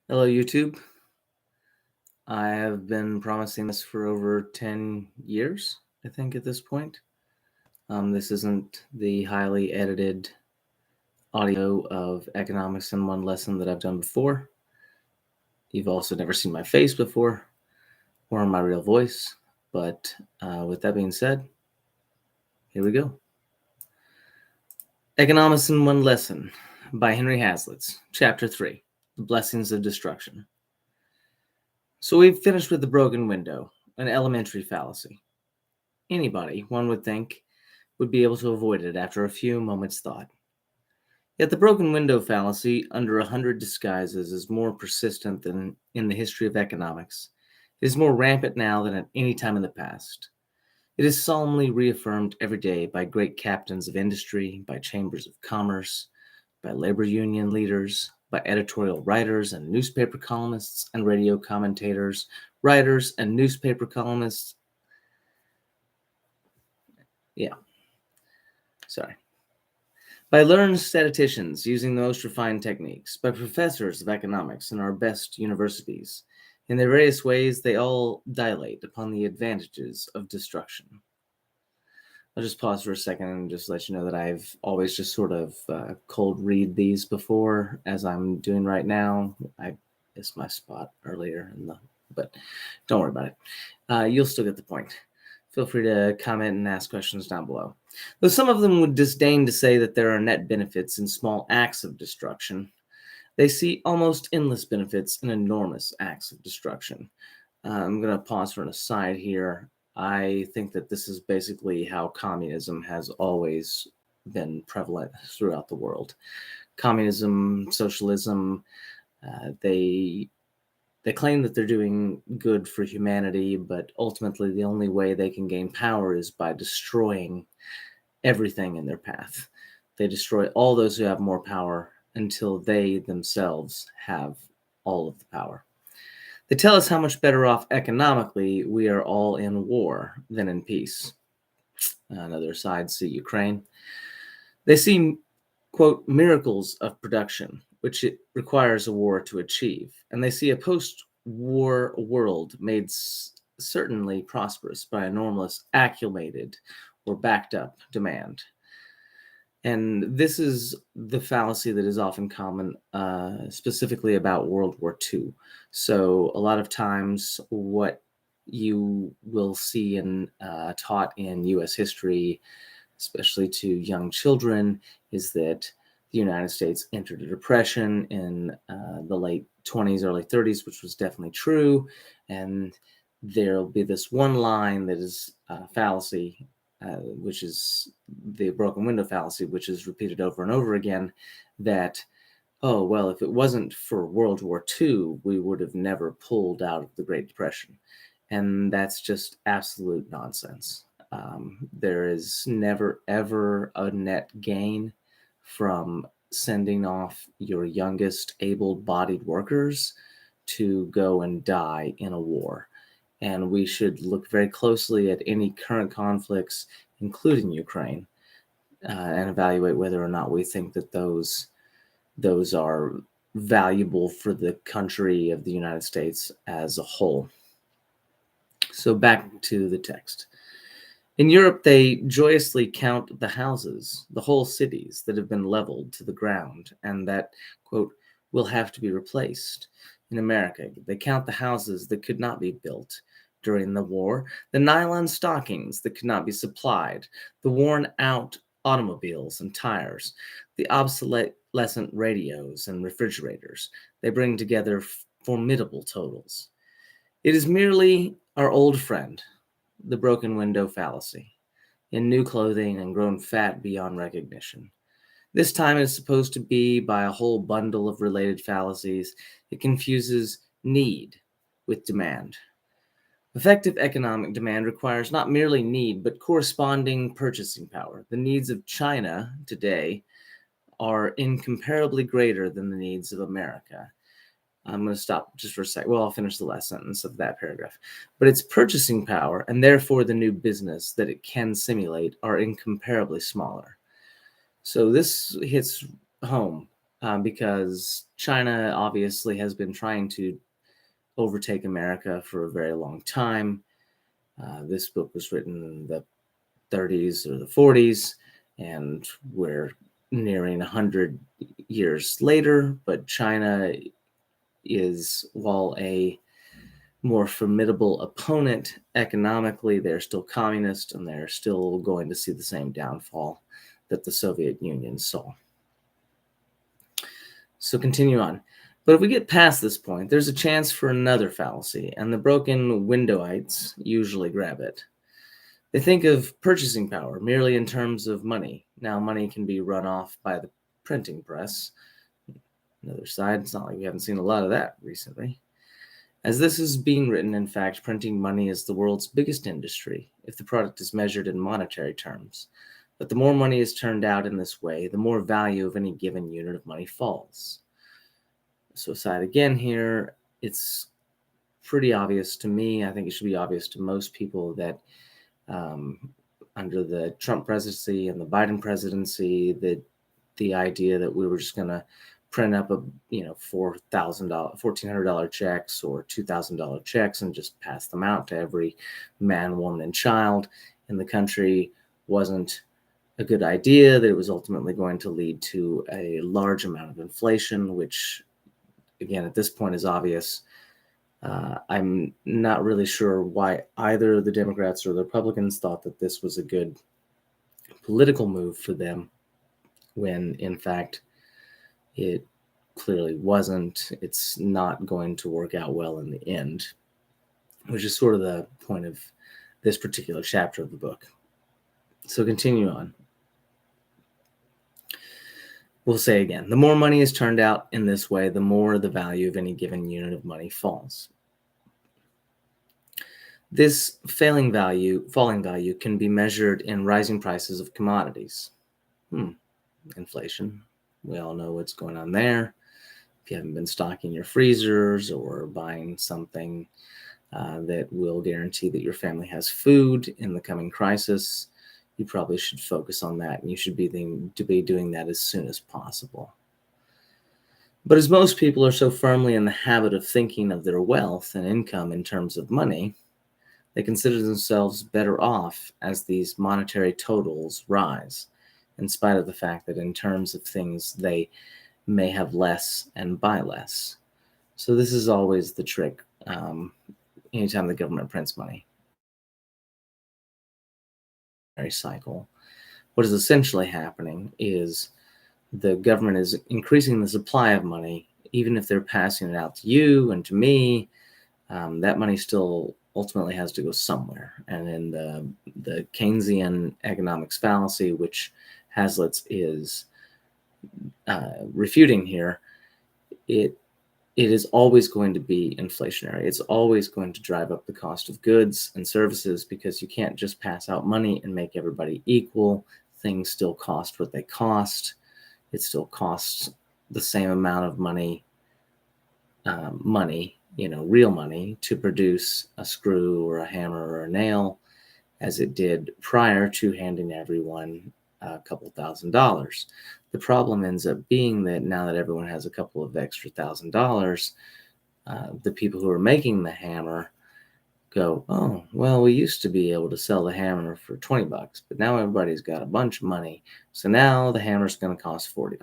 Hello, YouTube. I have been promising this for over 10 years, I think, at this point. This isn't the highly edited audio of economics in one lesson that I've done before. You've also never seen my face before or my real voice. But with that being said, here we go. Economics in One Lesson by Henry Hazlitt, Chapter 3, The Blessings of Destruction. So we've finished with the broken window, an elementary fallacy. Anybody, one would think, would be able to avoid it after a few moments' thought. Yet the broken window fallacy, under 100 disguises, is more persistent than in the history of economics. It is more rampant now than at any time in the past. It is solemnly reaffirmed every day by great captains of industry, by chambers of commerce, by labor union leaders, by editorial writers and newspaper columnists and radio commentators, writers and newspaper columnists. By learned statisticians using the most refined techniques, by professors of economics in our best universities. In their various ways, they all dilate upon the advantages of destruction. I'll just pause for a second and just let you know that I've always just sort of cold read these before, as I'm doing right now. I missed my spot earlier, but don't worry about it. You'll still get the point. Feel free to comment and ask questions down below. Though some of them would disdain to say that there are net benefits in small acts of destruction, they see almost endless benefits in enormous acts of destruction. I'm going to pause for an aside here. I think that this is basically how communism has always been prevalent throughout the world. Communism, socialism, they claim that they're doing good for humanity, but ultimately the only way they can gain power is by destroying everything in their path. They destroy all those who have more power until they themselves have all of the power. They tell us how much better off economically we are all in war than in peace. Another side, see Ukraine. They see, quote, miracles of production, which it requires a war to achieve. And they see a post-war world made certainly prosperous by enormous accumulated or backed up demand. And this is the fallacy that is often common, specifically about World War II. So a lot of times what you will see and taught in U.S. history, especially to young children, is that the United States entered a depression in the late 20s, early 30s, which was definitely true. And there'll be this one line that is fallacy, which is the broken window fallacy, which is repeated over and over again, that, oh, well, if it wasn't for World War II, we would have never pulled out of the Great Depression. And that's just absolute nonsense. There is never, ever a net gain from sending off your youngest able-bodied workers to go and die in a war. And we should look very closely at any current conflicts, including Ukraine, and evaluate whether or not we think that those are valuable for the country of the United States as a whole. So back to the text. In Europe, they joyously count the houses, the whole cities that have been leveled to the ground and that, quote, will have to be replaced. In America, they count the houses that could not be built during the war, the nylon stockings that could not be supplied, the worn-out automobiles and tires, the obsolescent radios and refrigerators. They bring together formidable totals. It is merely our old friend, the broken window fallacy, in new clothing and grown fat beyond recognition. This time it is supposed to be by a whole bundle of related fallacies. It confuses need with demand. Effective economic demand requires not merely need, but corresponding purchasing power. The needs of China today are incomparably greater than the needs of America. I'm going to stop just for a sec. Well, I'll finish the last sentence of that paragraph. But its purchasing power, and therefore the new business that it can simulate, are incomparably smaller. So this hits home because China obviously has been trying to overtake America for a very long time. This book was written in the 30s or the 40s, and we're nearing 100 years later, but China is, while a more formidable opponent economically, they're still communist, and they're still going to see the same downfall that the Soviet Union saw. So continue on. But if we get past this point, there's a chance for another fallacy, and the broken windowites usually grab it. They think of purchasing power merely in terms of money. Now, money can be run off by the printing press. Another side, it's not like we haven't seen a lot of that recently. As this is being written, in fact, printing money is the world's biggest industry if the product is measured in monetary terms. But the more money is turned out in this way, the more value of any given unit of money falls. So aside again here, it's pretty obvious to me, I think it should be obvious to most people, that under the Trump presidency and the Biden presidency, that the idea that we were just going to print up $1,400 checks or $2,000 checks and just pass them out to every man, woman, and child in the country wasn't a good idea, that it was ultimately going to lead to a large amount of inflation, which, again, at this point is obvious. I'm not really sure why either the Democrats or the Republicans thought that this was a good political move for them, when in fact it clearly wasn't. It's not going to work out well in the end, which is sort of the point of this particular chapter of the book. So continue on. We'll say again, the more money is turned out in this way, the more the value of any given unit of money falls. This falling value can be measured in rising prices of commodities. Inflation. We all know what's going on there. If you haven't been stocking your freezers or buying something that will guarantee that your family has food in the coming crisis, you probably should focus on that, and you should be doing that as soon as possible. But as most people are so firmly in the habit of thinking of their wealth and income in terms of money, they consider themselves better off as these monetary totals rise, in spite of the fact that in terms of things they may have less and buy less. So this is always the trick anytime the government prints money. Cycle. What is essentially happening is the government is increasing the supply of money, even if they're passing it out to you and to me. That money still ultimately has to go somewhere. And in the Keynesian economics fallacy, which Hazlitt is refuting here, it is always going to be inflationary. It's always going to drive up the cost of goods and services, because you can't just pass out money and make everybody equal. Things still cost what they cost. It still costs the same amount of money, real money, to produce a screw or a hammer or a nail as it did prior to handing everyone a couple $1,000s. The problem ends up being that now that everyone has a couple of extra $1,000s, the people who are making the hammer go, oh, well, we used to be able to sell the hammer for $20, but now everybody's got a bunch of money. So now the hammer's going to cost $40.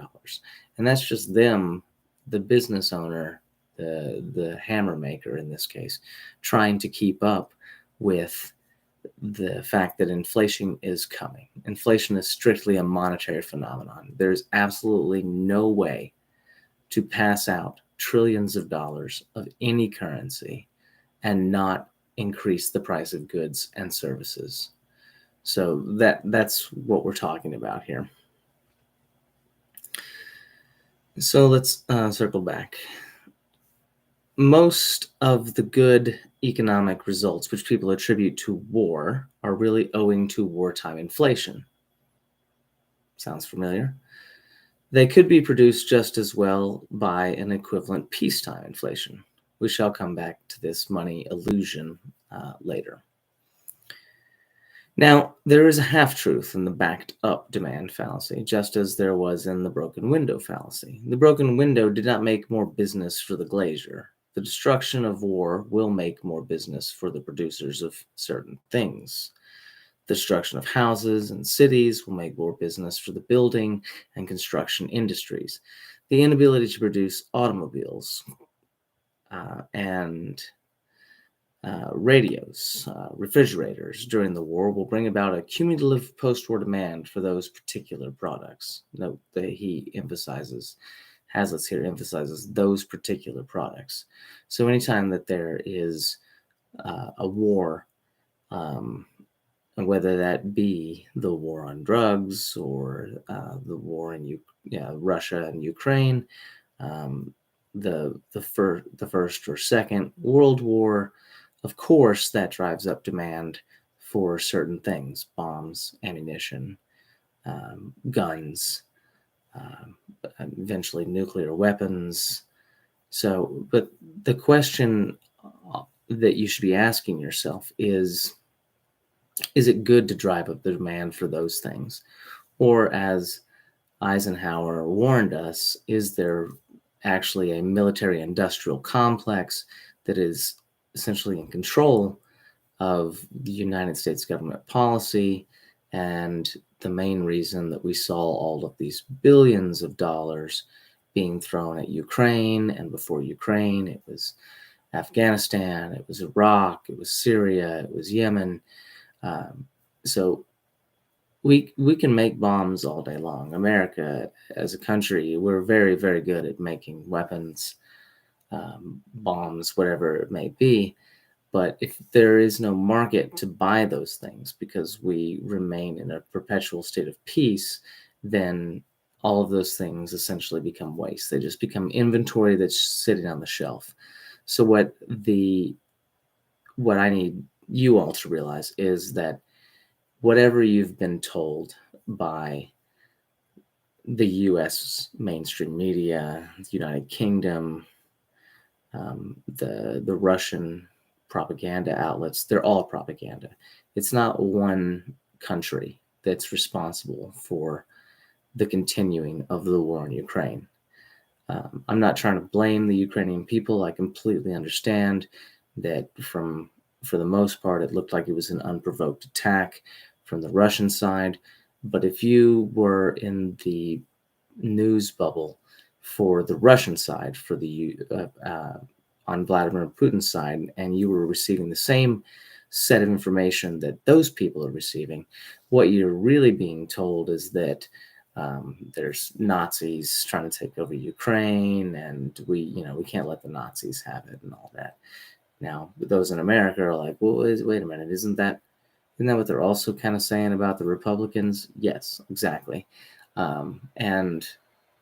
And that's just them, the business owner, the hammer maker in this case, trying to keep up with the fact that inflation is coming. Inflation is strictly a monetary phenomenon. There's absolutely no way to pass out trillions of dollars of any currency and not increase the price of goods and services. So that's what we're talking about here. So let's circle back. Most of the good economic results which people attribute to war are really owing to wartime inflation. Sounds familiar? They could be produced just as well by an equivalent peacetime inflation. We shall come back to this money illusion later. Now, there is a half-truth in the backed-up demand fallacy, just as there was in the broken window fallacy. The broken window did not make more business for the glazier. The destruction of war will make more business for the producers of certain things. The destruction of houses and cities will make more business for the building and construction industries. The inability to produce automobiles and radios, refrigerators during the war will bring about a cumulative post-war demand for those particular products. Note that Hazlitt here emphasizes those particular products. So anytime that there is a war, whether that be the war on drugs or the war in Russia and Ukraine, um, the first or second World War, of course, that drives up demand for certain things: bombs, ammunition, guns, um, eventually nuclear weapons. So, but the question that you should be asking yourself is it good to drive up the demand for those things? Or, as Eisenhower warned us, is there actually a military industrial complex that is essentially in control of the United States government policy, and the main reason that we saw all of these billions of dollars being thrown at Ukraine, and before Ukraine, it was Afghanistan, it was Iraq, it was Syria, it was Yemen. So we can make bombs all day long. America, as a country, we're very, very good at making weapons, bombs, whatever it may be. But if there is no market to buy those things because we remain in a perpetual state of peace, then all of those things essentially become waste. They just become inventory that's sitting on the shelf. So what I need you all to realize is that whatever you've been told by the US mainstream media, the United Kingdom, the Russian propaganda outlets, they're all propaganda. It's not one country that's responsible for the continuing of the war in Ukraine. I'm not trying to blame the Ukrainian people. I completely understand that for the most part, it looked like it was an unprovoked attack from the Russian side. But if you were in the news bubble for the Russian side, on Vladimir Putin's side, and you were receiving the same set of information that those people are receiving, what you're really being told is that there's Nazis trying to take over Ukraine, and we can't let the Nazis have it and all that. Now, those in America are like, well, wait a minute, isn't that what they're also kind of saying about the Republicans? Yes, exactly. And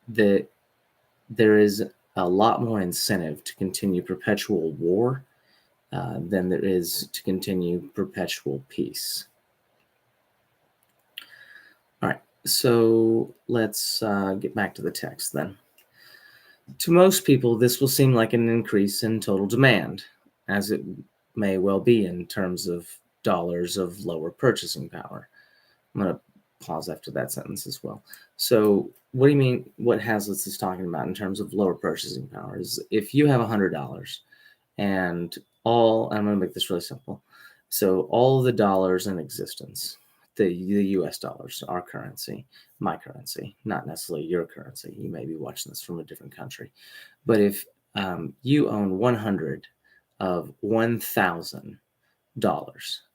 there is a lot more incentive to continue perpetual war than there is to continue perpetual peace. All right, so let's get back to the text then. To most people, this will seem like an increase in total demand, as it may well be in terms of dollars of lower purchasing power. I'm going to pause after that sentence as well. So what do you mean, what Hazlitt is talking about in terms of lower purchasing power is if you have $100 and I'm going to make this really simple. So all the dollars in existence, the US dollars, our currency, my currency, not necessarily your currency. You may be watching this from a different country. But if you own 100 of $1,000,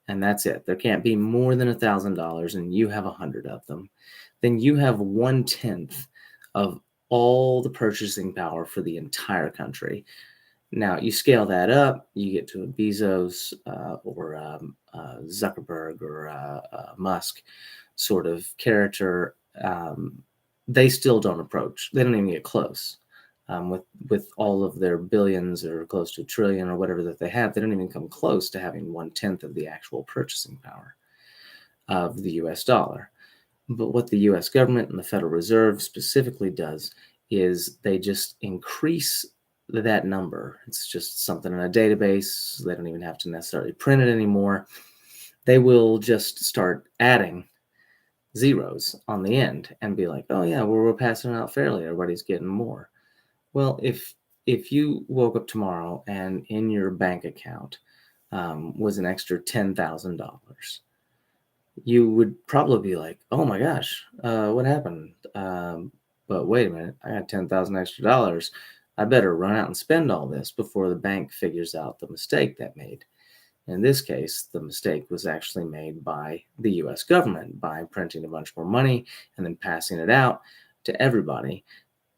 and that's it, there can't be more than $1,000, and you have 100 of them, then you have 1/10 of all the purchasing power for the entire country. Now, you scale that up, you get to a Bezos or Zuckerberg or Musk sort of character. They still don't approach. They don't even get close. With all of their billions or close to a trillion or whatever that they have, they don't even come close to having 1/10 of the actual purchasing power of the US dollar. But what the US government and the Federal Reserve specifically does is they just increase that number. It's just something in a database. They don't even have to necessarily print it anymore. they will just start adding zeros on the end and be like, oh yeah, well, we're passing it out fairly. Everybody's getting more. Well, if you woke up tomorrow and in your bank account was an extra $10,000, you would probably be like, oh my gosh, what happened? But wait a minute, I got 10,000 extra dollars. I better run out and spend all this before the bank figures out the mistake that made. In this case, the mistake was actually made by the US government by printing a bunch more money and then passing it out to everybody.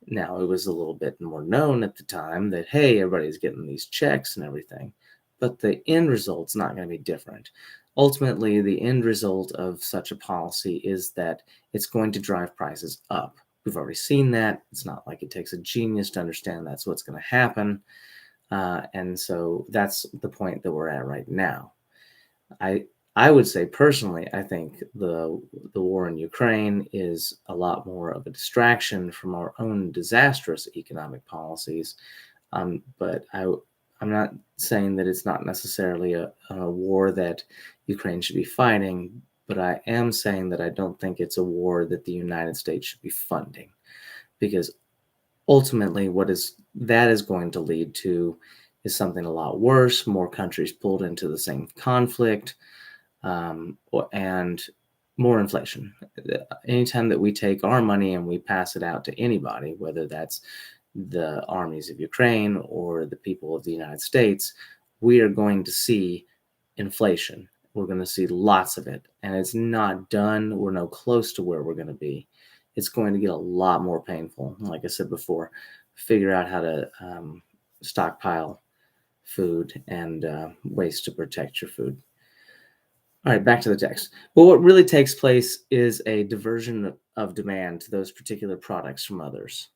Now, it was a little bit more known at the time that, hey, everybody's getting these checks and everything, but the end result's not going to be different. Ultimately, the end result of such a policy is that it's going to drive prices up. We've already seen that. It's not like it takes a genius to understand that's what's going to happen. And so that's the point that we're at right now. I would say personally, I think the war in Ukraine is a lot more of a distraction from our own disastrous economic policies. But I'm not saying that it's not necessarily a war that Ukraine should be fighting, but I am saying that I don't think it's a war that the United States should be funding, because ultimately that is going to lead to is something a lot worse, more countries pulled into the same conflict, and more inflation. Anytime that we take our money and we pass it out to anybody, whether that's the armies of Ukraine or the people of the United States, we are going to see inflation. We're going to see lots of it, and it's not done. We're no close to where we're going to be. It's going to get a lot more painful. Like I said before, figure out how to stockpile food and ways to protect your food. All right, back to the text. Well, what really takes place is a diversion of demand to those particular products from others.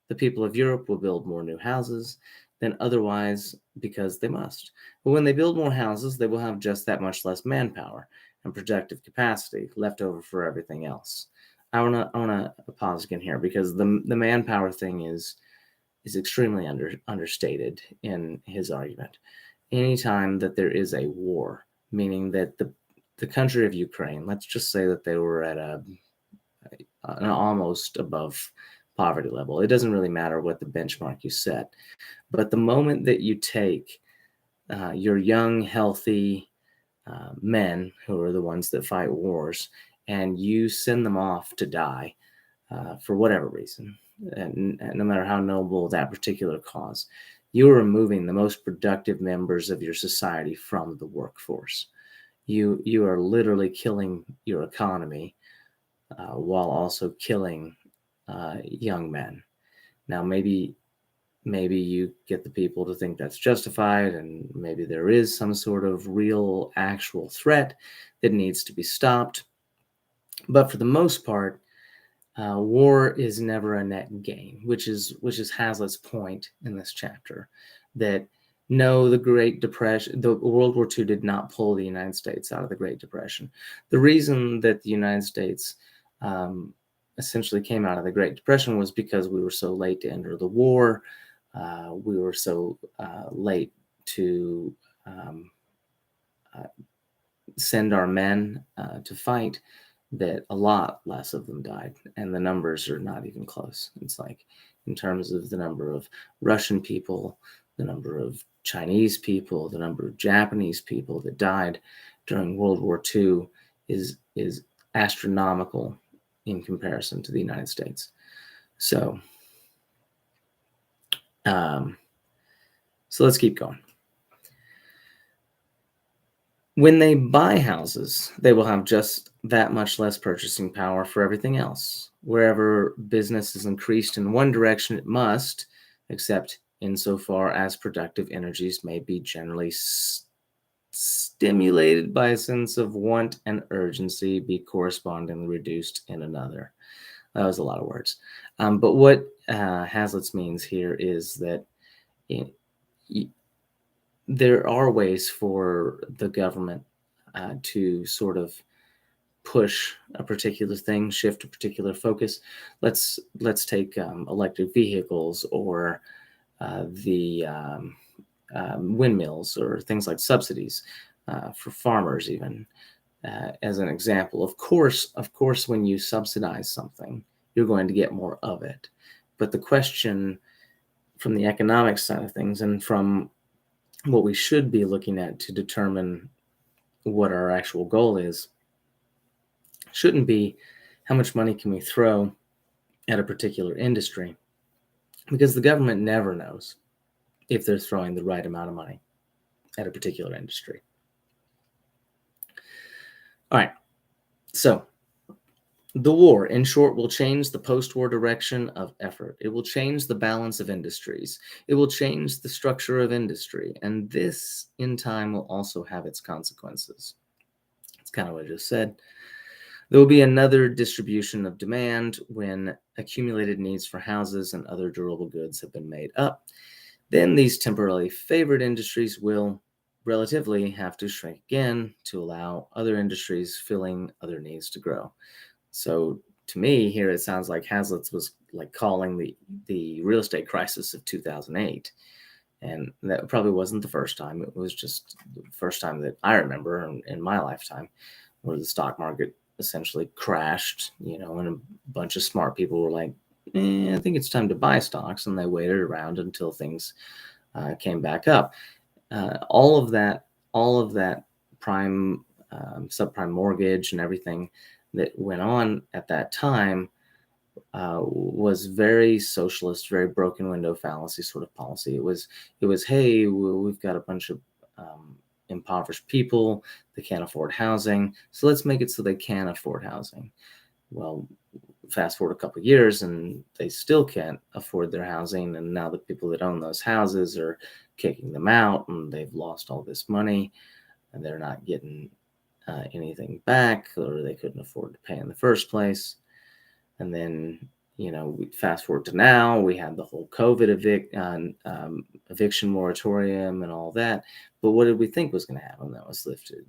The people of Europe will build more new houses than otherwise because they must. But when they build more houses, they will have just that much less manpower and productive capacity left over for everything else. I wanna pause again here, because the manpower thing is extremely understated in his argument. Anytime that there is a war, meaning that the country of Ukraine, let's just say that they were at an almost above poverty level. It doesn't really matter what the benchmark you set, but the moment that you take your young, healthy men, who are the ones that fight wars, and you send them off to die for whatever reason, and no matter how noble that particular cause, you are removing the most productive members of your society from the workforce. You are literally killing your economy while also killing young men. Now, maybe you get the people to think that's justified, and maybe there is some sort of real, actual threat that needs to be stopped. But for the most part, war is never a net gain, which is Hazlitt's point in this chapter. That no, the Great Depression, the World War II did not pull the United States out of the Great Depression. The reason that the United States essentially came out of the Great Depression was because we were so late to enter the war. We were so late to send our men to fight, that a lot less of them died, and the numbers are not even close. It's like, in terms of the number of Russian people, the number of Chinese people, the number of Japanese people that died during World War II is astronomical in comparison to the United States. So let's keep going. When they buy houses, they will have just that much less purchasing power for everything else. Wherever business is increased in one direction, it must, except insofar as productive energies may be generally stimulated by a sense of want and urgency, be correspondingly reduced in another. That was a lot of words. But what Hazlitt means here is that there are ways for the government to sort of push a particular thing, shift a particular focus. Let's take electric vehicles, or the windmills, or things like subsidies for farmers even. as an example. Of course, when you subsidize something, you're going to get more of it. But the question from the economic side of things, and from what we should be looking at to determine what our actual goal is, shouldn't be how much money can we throw at a particular industry, because the government never knows if they're throwing the right amount of money at a particular industry. All right, so the war, in short, will change the post-war direction of effort. It will change the balance of industries. It will change the structure of industry, and this, in time, will also have its consequences. It's kind of what I just said. There will be another distribution of demand when accumulated needs for houses and other durable goods have been made up. Then these temporarily favored industries will relatively have to shrink again to allow other industries filling other needs to grow. So to me here, it sounds like Hazlitt was like calling the real estate crisis of 2008. And that probably wasn't the first time. It was just the first time that I remember in my lifetime where the stock market essentially crashed, and a bunch of smart people were like, I think it's time to buy stocks. And they waited around until things came back up. All of that prime, subprime mortgage and everything that went on at that time was very socialist, very broken window fallacy sort of policy. It was, hey, we've got a bunch of impoverished people. They can't afford housing, so let's make it so they can afford housing. Well, fast forward a couple of years and they still can't afford their housing, and now the people that own those houses are kicking them out, and they've lost all this money, and they're not getting anything back, or they couldn't afford to pay in the first place. And then, we fast forward to now, we had the whole COVID eviction moratorium and all that. But what did we think was going to happen? That was lifted.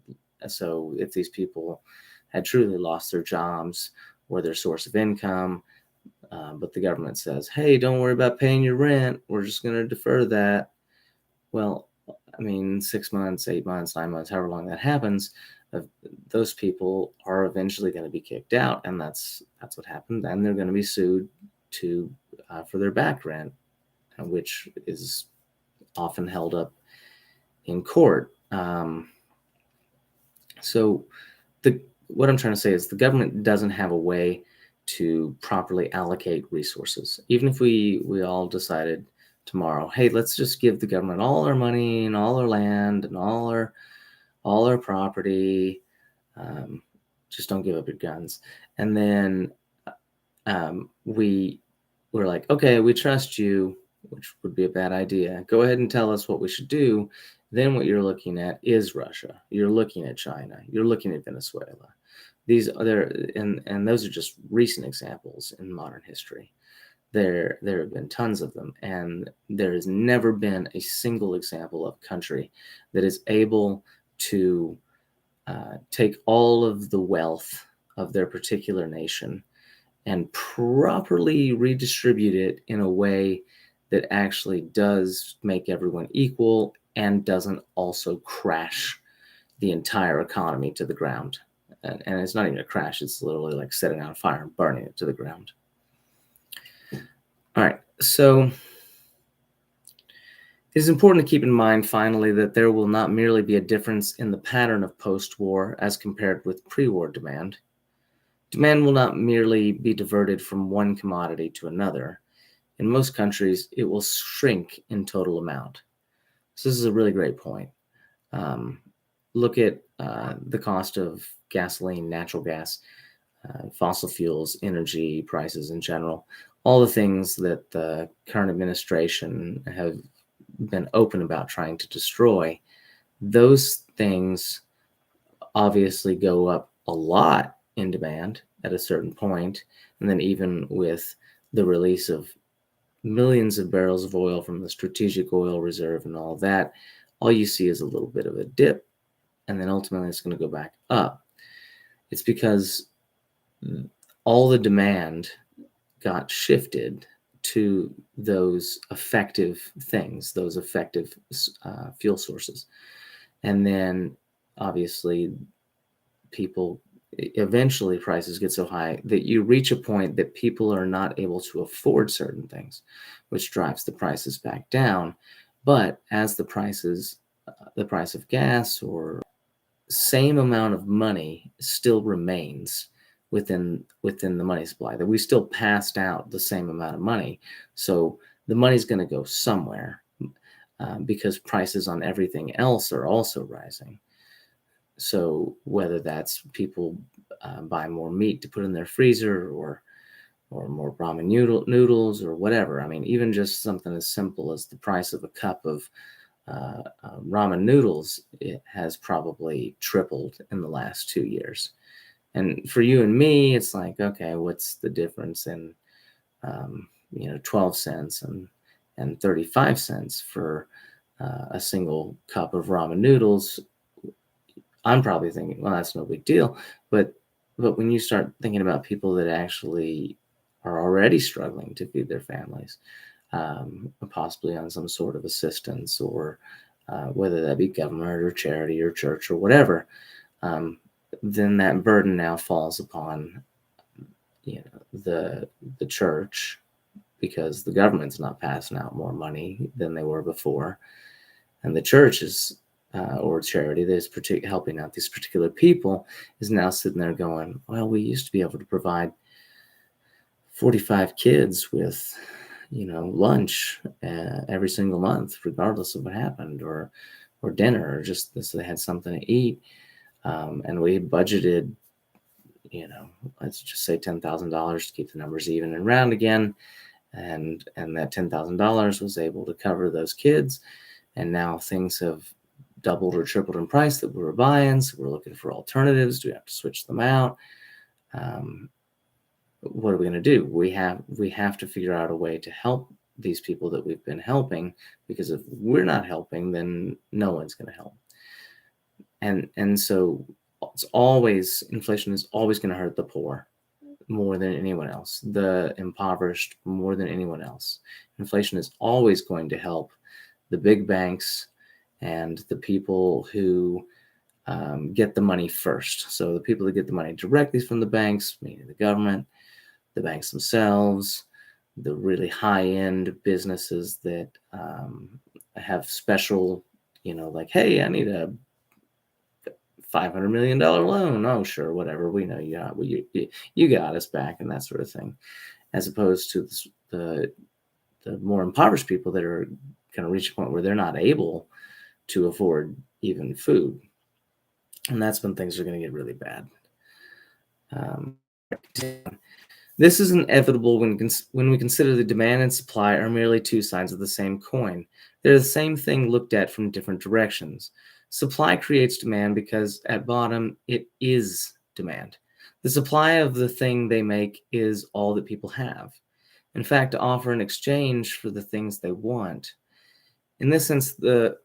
So if these people had truly lost their jobs or their source of income, but the government says, hey, don't worry about paying your rent, we're just going to defer that. Well, 6 months, 8 months, 9 months, however long that happens, those people are eventually going to be kicked out, and that's what happened. And they're going to be sued for their back rent, which is often held up in court. So what I'm trying to say is the government doesn't have a way to properly allocate resources. Even if we all decided tomorrow, hey, let's just give the government all our money and all our land and all our property, just don't give up your guns. And then we're like, okay, we trust you, which would be a bad idea. Go ahead and tell us what we should do. Then what you're looking at is Russia. You're looking at China. You're looking at Venezuela. These other and those are just recent examples in modern history. There have been tons of them, and there has never been a single example of a country that is able to take all of the wealth of their particular nation and properly redistribute it in a way that actually does make everyone equal and doesn't also crash the entire economy to the ground. And it's not even a crash, it's literally like setting on fire and burning it to the ground. All right, so it is important to keep in mind, finally, that there will not merely be a difference in the pattern of post-war as compared with pre-war demand. Demand will not merely be diverted from one commodity to another. In most countries, it will shrink in total amount. So this is a really great point. Look at the cost of gasoline, natural gas, fossil fuels, energy prices in general, all the things that the current administration have been open about trying to destroy. Those things obviously go up a lot in demand at a certain point, and then even with the release of millions of barrels of oil from the strategic oil reserve and all that, all you see is a little bit of a dip, and then ultimately it's going to go back up. It's because all the demand got shifted to those effective things, those effective fuel sources. And then obviously people eventually prices get so high that you reach a point that people are not able to afford certain things, which drives the prices back down. But as the price of gas or same amount of money still remains within the money supply, that we still passed out the same amount of money. So the money's going to go somewhere, because prices on everything else are also rising. So whether that's people buy more meat to put in their freezer, or more ramen noodles or whatever. I mean, even just something as simple as the price of a cup of ramen noodles, it has probably tripled in the last 2 years. And for you and me, it's like, okay, what's the difference in 12 cents and 35 cents for a single cup of ramen noodles? I'm probably thinking, well, that's no big deal. But when you start thinking about people that actually are already struggling to feed their families, possibly on some sort of assistance, or whether that be government or charity or church or whatever, then that burden now falls upon the church, because the government's not passing out more money than they were before, and the church is or charity that's helping out these particular people is now sitting there going, well, we used to be able to provide 45 kids with lunch every single month, regardless of what happened, or dinner, or just so they had something to eat. And we budgeted, let's just say $10,000 to keep the numbers even and round again. And that $10,000 was able to cover those kids. And now things have doubled or tripled in price that we were buying. So we're looking for alternatives. Do we have to switch them out? What are we going to do? We have to figure out a way to help these people that we've been helping, because if we're not helping, then no one's going to help. And so inflation is always going to hurt the poor more than anyone else, the impoverished more than anyone else. Inflation is always going to help the big banks and the people who get the money first. So the people that get the money directly from the banks, meaning the government, the banks themselves, the really high-end businesses that have special, like, hey, I need a $500 million loan. Oh, sure, whatever. We know you got us back, and that sort of thing. As opposed to the more impoverished people that are going to reach a point where they're not able to afford even food. And that's when things are going to get really bad. This is inevitable when we consider the demand and supply are merely two sides of the same coin. They're the same thing looked at from different directions. Supply creates demand because at bottom it is demand. The supply of the thing they make is all that people have. In fact, to offer an exchange for the things they want. In this sense, the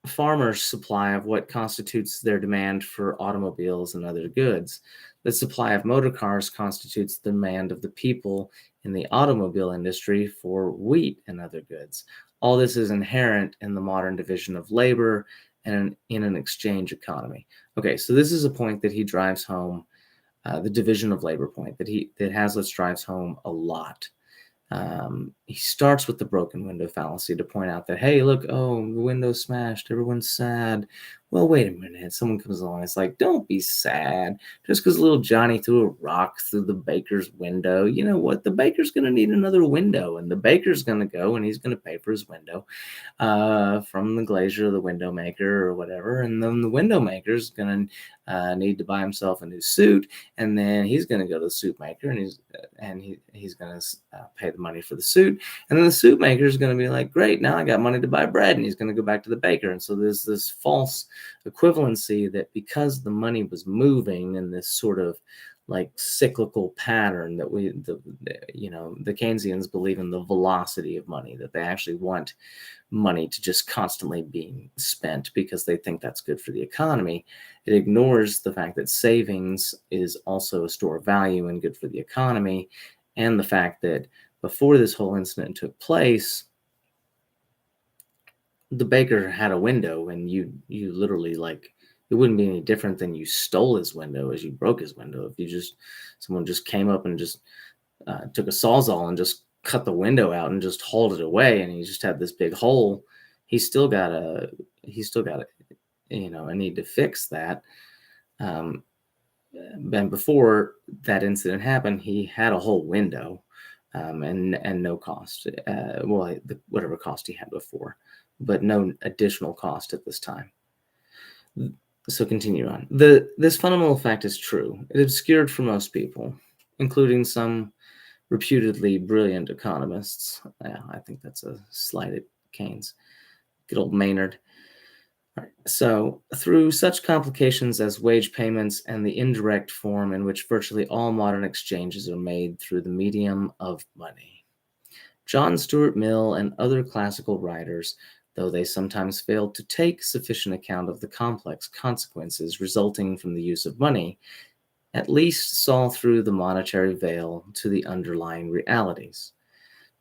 farmer's supply of what constitutes their demand for automobiles and other goods. The supply of motor cars constitutes the demand of the people in the automobile industry for wheat and other goods. All this is inherent in the modern division of labor and in an exchange economy. Okay, so this is a point that he drives home, the division of labor point that Hazlitt drives home a lot. He starts with the broken window fallacy to point out that, hey, look, oh, the window's smashed, everyone's sad. Well, wait a minute. Someone comes along, it's like, don't be sad. Just because little Johnny threw a rock through the baker's window, you know what? The baker's going to need another window, and the baker's going to go and he's going to pay for his window from the glazier, the window maker, or whatever. And then the window maker's going to need to buy himself a new suit, and then he's going to go to the suit maker, and he's going to pay the money for the suit, and then the suit maker is going to be like, great, now I got money to buy bread, and he's going to go back to the baker. And so there's this false equivalency that because the money was moving in this sort of like cyclical pattern that the Keynesians believe in the velocity of money, that they actually want money to just constantly being spent because they think that's good for the economy. It ignores the fact that savings is also a store of value and good for the economy, and the fact that before this whole incident took place, the baker had a window, and you literally like It wouldn't be any different than you stole his window as you broke his window. If someone just came up and just took a sawzall and just cut the window out and just hauled it away, and he just had this big hole. He's still got a need to fix that. Um, and before that incident happened, he had a whole window, and no cost. Whatever cost he had before, but no additional cost at this time. So continue on. This fundamental fact is true. It obscured for most people, including some reputedly brilliant economists. Yeah, I think that's a slight at Keynes. Good old Maynard. Right. So, through such complications as wage payments and the indirect form in which virtually all modern exchanges are made through the medium of money, John Stuart Mill and other classical writers, though they sometimes failed to take sufficient account of the complex consequences resulting from the use of money, at least saw through the monetary veil to the underlying realities.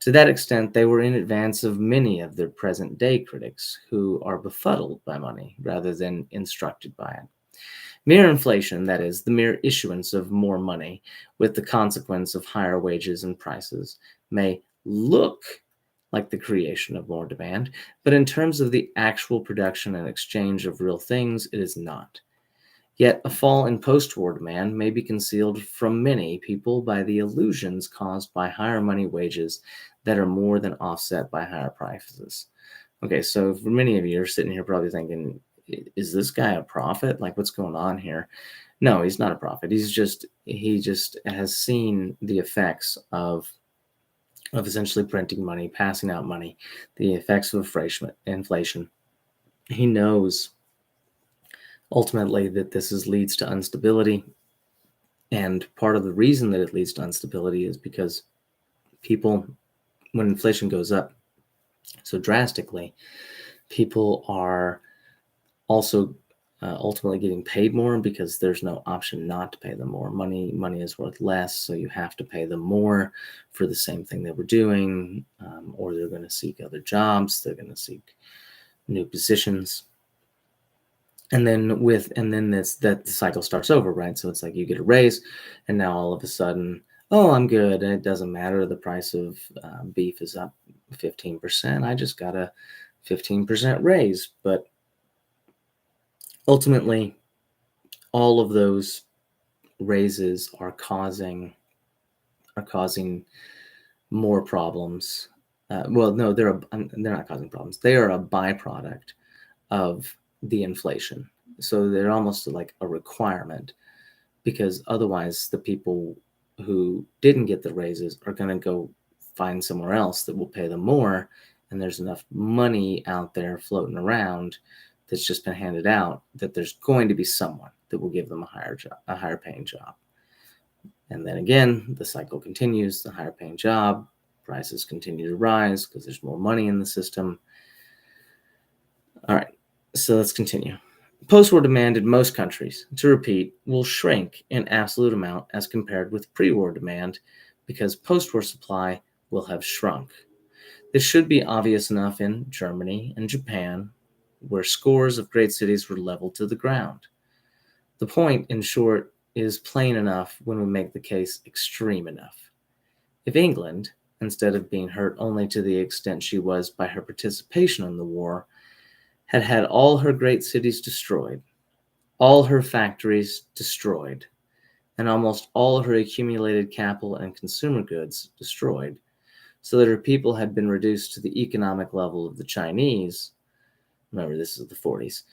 To that extent, they were in advance of many of their present day critics who are befuddled by money rather than instructed by it. Mere inflation, that is, the mere issuance of more money with the consequence of higher wages and prices, may look like the creation of more demand, but in terms of the actual production and exchange of real things, it is not. Yet a fall in post-war demand may be concealed from many people by the illusions caused by higher money wages that are more than offset by higher prices. Okay, so for many of you are sitting here probably thinking, is this guy a prophet? Like, what's going on here? No, he's not a prophet. He just has seen the effects of essentially printing money, passing out money, the effects of inflation. He knows ultimately that this leads to instability. And part of the reason that it leads to instability is because people, when inflation goes up so drastically, people are also ultimately getting paid more because there's no option not to pay them more. Money is worth less, so you have to pay them more for the same thing they were doing, or they're going to seek other jobs. They're going to seek new positions. And then that the cycle starts over, right? So it's like you get a raise, and now all of a sudden, oh, I'm good. And it doesn't matter. The price of beef is up 15%. I just got a 15% raise. But ultimately, all of those raises are causing more problems. Well, no, they're not causing problems. They are a byproduct of the inflation. So they're almost like a requirement, because otherwise the people who didn't get the raises are going to go find somewhere else that will pay them more, and there's enough money out there floating around that's just been handed out that there's going to be someone that will give them a higher paying job. And then again, the cycle continues. The higher paying job, prices continue to rise because there's more money in the system. All right, so let's continue. Post-war demand in most countries, to repeat, will shrink in absolute amount as compared with pre-war demand, because post-war supply will have shrunk. This should be obvious enough in Germany and Japan, where scores of great cities were leveled to the ground. The point, in short, is plain enough when we make the case extreme enough. If England, instead of being hurt only to the extent she was by her participation in the war, had all her great cities destroyed, all her factories destroyed, and almost all her accumulated capital and consumer goods destroyed, so that her people had been reduced to the economic level of the Chinese. Remember, this is the 40s.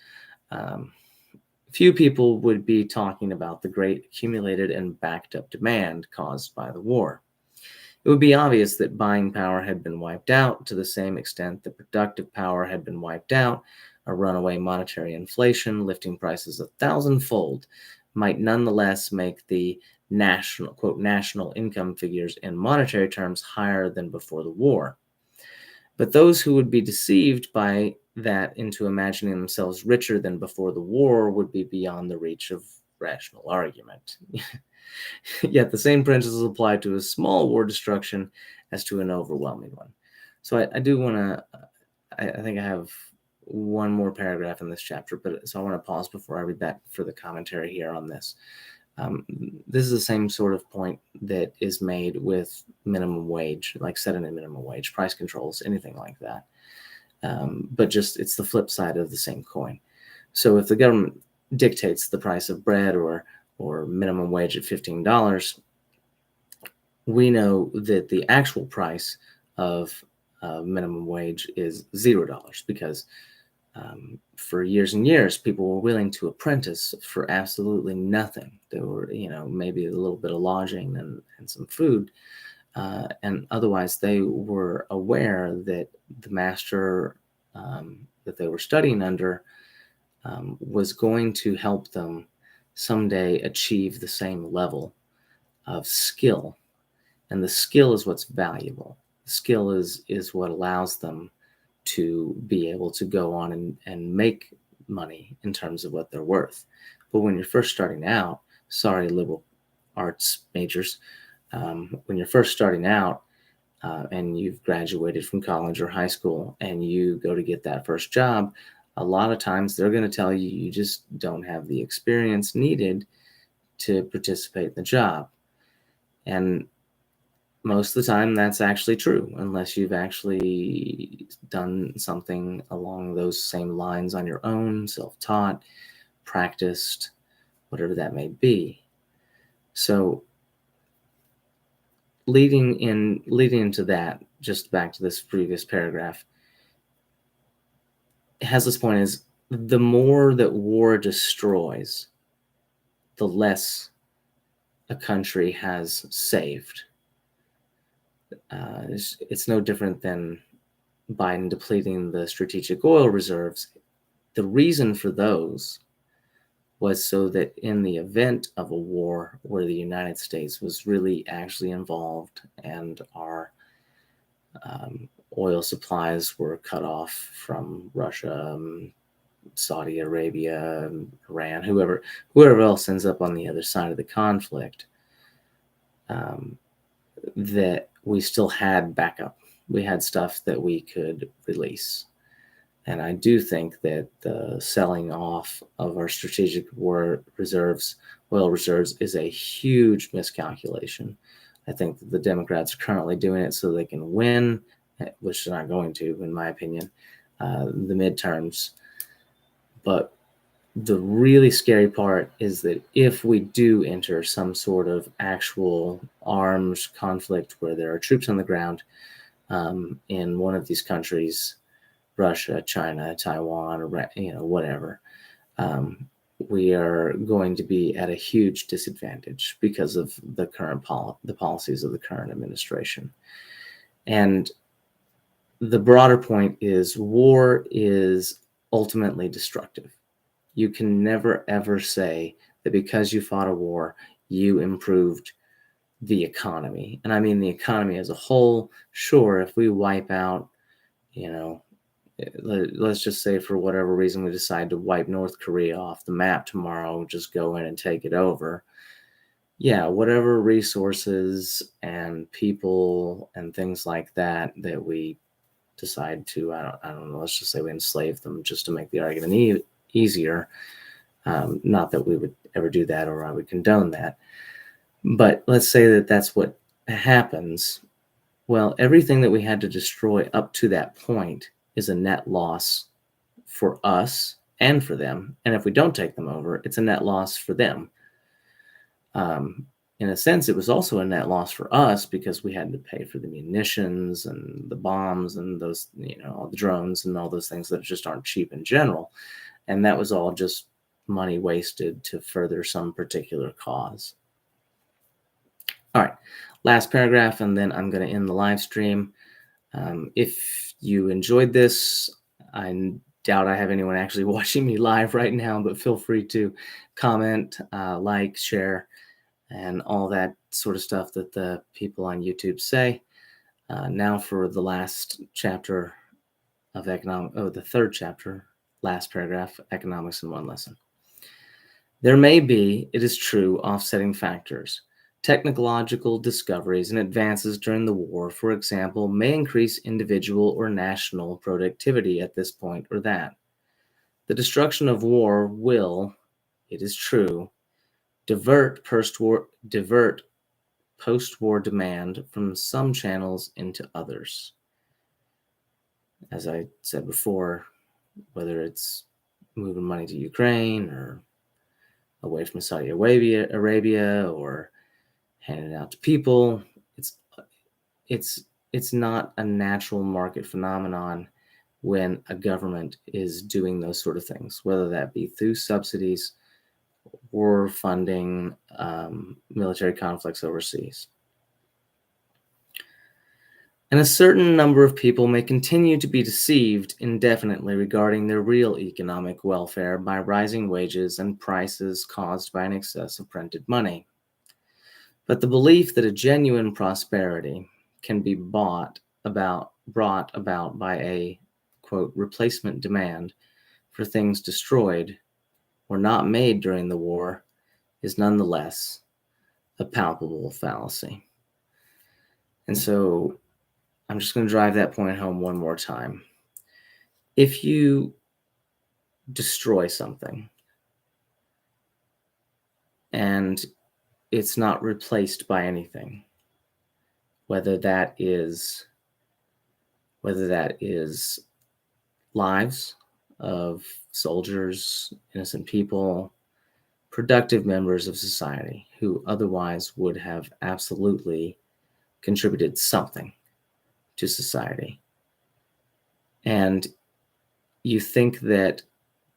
Few people would be talking about the great accumulated and backed up demand caused by the war. It would be obvious that buying power had been wiped out to the same extent that productive power had been wiped out. A runaway monetary inflation, lifting prices 1,000-fold, might nonetheless make the national income figures in monetary terms higher than before the war. But those who would be deceived by that into imagining themselves richer than before the war would be beyond the reach of rational argument. Yet the same principles apply to a small war destruction as to an overwhelming one. So I do want to, I think I have one more paragraph in this chapter, but so I want to pause before I read that for the commentary here on this. This is the same sort of point that is made with minimum wage, like setting a minimum wage, price controls, anything like that. But just it's the flip side of the same coin. So if the government dictates the price of bread or minimum wage at $15, we know that the actual price of minimum wage is $0 because for years and years, people were willing to apprentice for absolutely nothing. There were, maybe a little bit of lodging and some food. And otherwise, they were aware that the master that they were studying under was going to help them someday achieve the same level of skill. And the skill is what's valuable. The skill is what allows them to be able to go on and make money in terms of what they're worth. But when you're first starting out, sorry, liberal arts majors, when you're first starting out and you've graduated from college or high school and you go to get that first job, a lot of times they're going to tell you you just don't have the experience needed to participate in the job. And most of the time that's actually true, unless you've actually done something along those same lines on your own, self-taught, practiced, whatever that may be. So leading into that, just back to this previous paragraph, Hazlitt's point is the more that war destroys, the less a country has saved. It's no different than Biden depleting the strategic oil reserves. The reason for those was so that in the event of a war where the United States was really actually involved and our oil supplies were cut off from Russia, Saudi Arabia, Iran, whoever else ends up on the other side of the conflict, that we still had backup. We had stuff that we could release. And I do think that the selling off of our strategic oil reserves, is a huge miscalculation. I think that the Democrats are currently doing it so they can win, which they're not going to, in my opinion, the midterms. But the really scary part is that if we do enter some sort of actual arms conflict where there are troops on the ground in one of these countries, Russia, China, Taiwan, whatever, we are going to be at a huge disadvantage because of the current the policies of the current administration. And the broader point is war is ultimately destructive. You can never, ever say that because you fought a war, you improved the economy. And I mean the economy as a whole. Sure, if we wipe out, let's just say for whatever reason we decide to wipe North Korea off the map tomorrow, just go in and take it over. Yeah, whatever resources and people and things like that we decide to, I don't know, let's just say we enslave them just to make the argument easier. Not that we would ever do that or I would condone that. But let's say that that's what happens. Well, everything that we had to destroy up to that point is a net loss for us and for them. And if we don't take them over, it's a net loss for them. In a sense, it was also a net loss for us because we had to pay for the munitions and the bombs and those, all the drones and all those things that just aren't cheap in general. And that was all just money wasted to further some particular cause. All right, last paragraph, and then I'm going to end the live stream. If you enjoyed this, I doubt I have anyone actually watching me live right now, but feel free to comment, like, share, and all that sort of stuff that the people on YouTube say. Now for the last chapter of the third chapter, last paragraph, Economics in One Lesson. There may be, it is true, offsetting factors, Technological discoveries and advances during the war, for example, may increase individual or national productivity at this point or that. The destruction of war will, it is true, divert post-war demand from some channels into others. As I said before, whether it's moving money to Ukraine or away from Saudi Arabia or handing it out to people, it's not a natural market phenomenon when a government is doing those sort of things, whether that be through subsidies or funding military conflicts overseas. And a certain number of people may continue to be deceived indefinitely regarding their real economic welfare by rising wages and prices caused by an excess of printed money. But the belief that a genuine prosperity can be brought about by a, quote, replacement demand for things destroyed or not made during the war is nonetheless a palpable fallacy. And so I'm just going to drive that point home one more time. If you destroy something and it's not replaced by anything, whether that is lives of soldiers, innocent people, productive members of society who otherwise would have absolutely contributed something to society. And you think that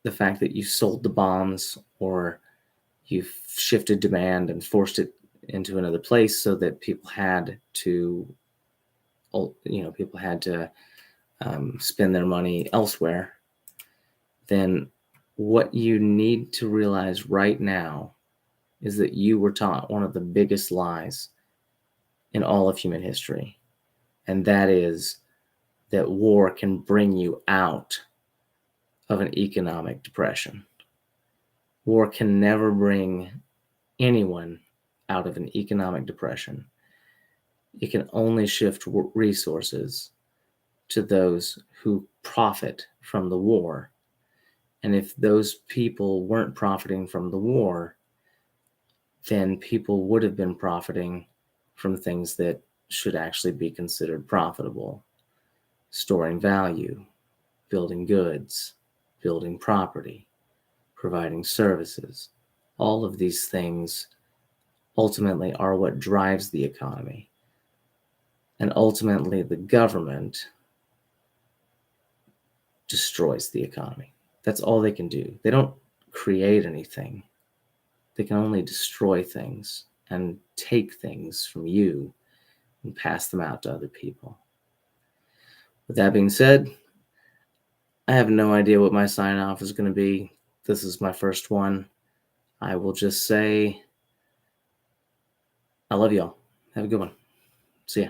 the fact that you sold the bombs or you've shifted demand and forced it into another place so that people had to spend their money elsewhere, then what you need to realize right now is that you were taught one of the biggest lies in all of human history. And that is that war can bring you out of an economic depression. War can never bring anyone out of an economic depression. It can only shift resources to those who profit from the war. And if those people weren't profiting from the war, then people would have been profiting from things that should actually be considered profitable. Storing value, building goods, building property, providing services. All of these things ultimately are what drives the economy. And ultimately, the government destroys the economy. That's all they can do. They don't create anything. They can only destroy things and take things from you and pass them out to other people. With that being said, I have no idea what my sign off is going to be. This is my first one. I will just say, I love y'all. Have a good one. See ya.